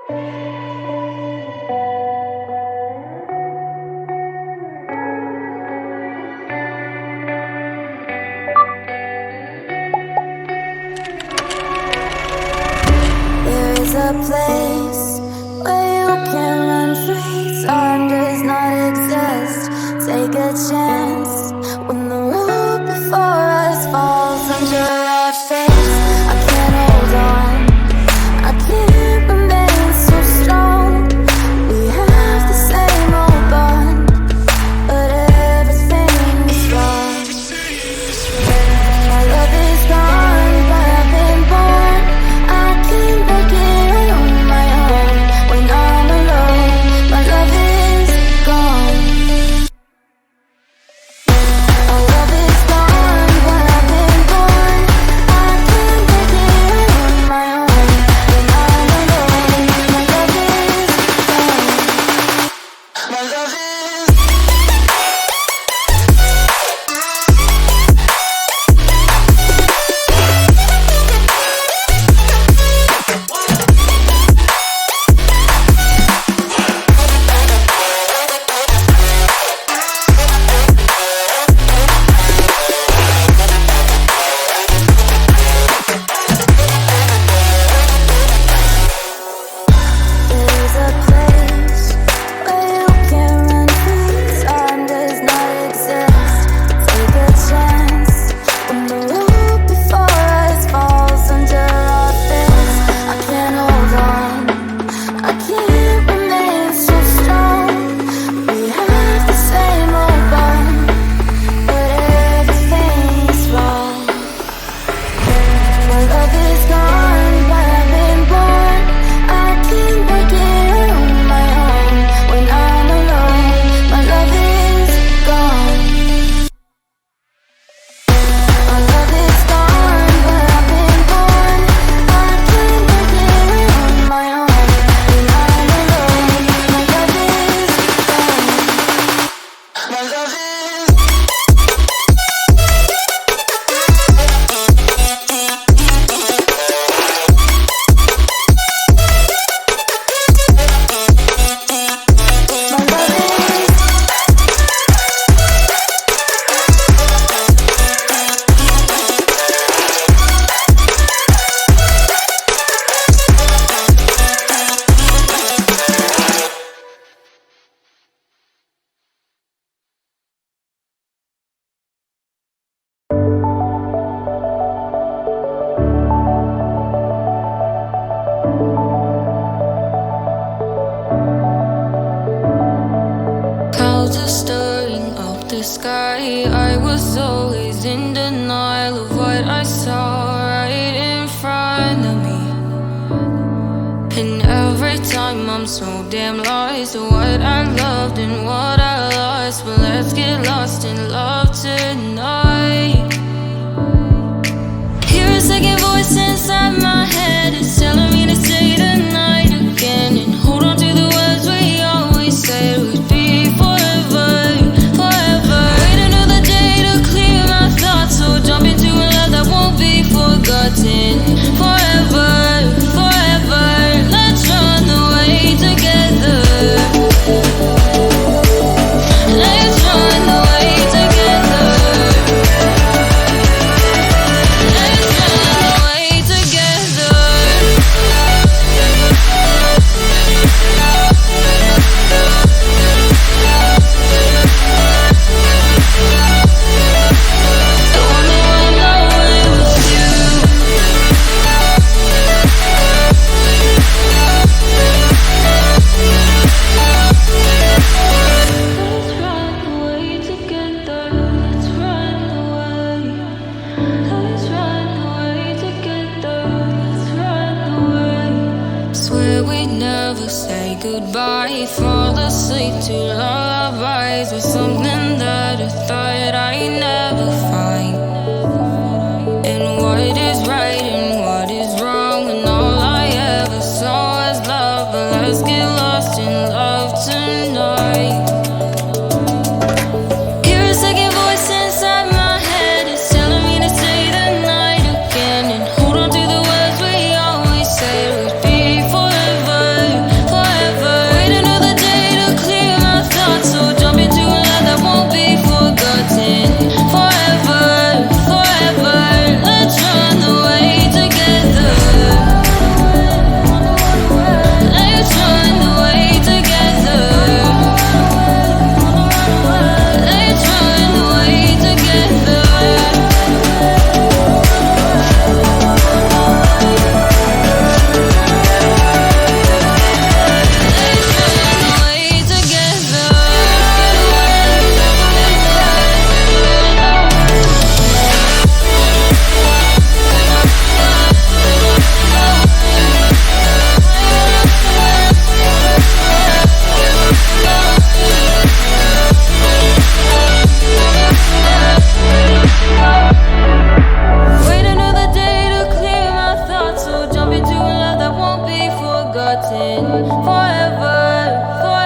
There's a place where you can run free. Time does not exist. Take a chance when the road before us falls under our face. I can't hold on, I can't remain so strong. We have the same old bond, but everything is wrong. My love is gone, but I've been born. I can't make it on my own. When I'm alone, my love is gone. My love is gone, but I've been born. I can't make it on my own. When I'm alone, my love is gone. My love is There's a place where you can run free. Time does not exist. Take a chance when the road before us falls under our face. I can't hold on, I can't remain so strong. We have the same old bond, but everything's wrong. My love is gone, but I've been born. I can't make it on my own. When I'm alone, my love is gone. My love is gone, but I've been born. I can't make it on my own. When I'm alone, my love is gone. My love is Clouds are stirring up the sky. I was always in denial of what I saw right in front of me. And every time I'm so damn lost to what I loved and what I lost. But let's get lost in love tonight. Hear a second voice inside my head. It's telling me to stay the night again and hold on to the words we always said would be forever, forever. Wait another day to clear my thoughts, so jump into a love that won't be forgotten. Forever, forever. Let's run away together. Let's run away together. Let's run away together. Don't know I'm away with you. Let's run away together. Let's run away. Let's run away together. Let's run away. Swear we'd never say goodbye. Fall asleep to lullabies with something that I thought I'd never find. And what is right and what is wrong, and all I ever saw was love. But let's get lost in love tonight. Hear a second voice inside my head. It's telling me to stay the night again and hold on to the words we always said would be forever, running forever.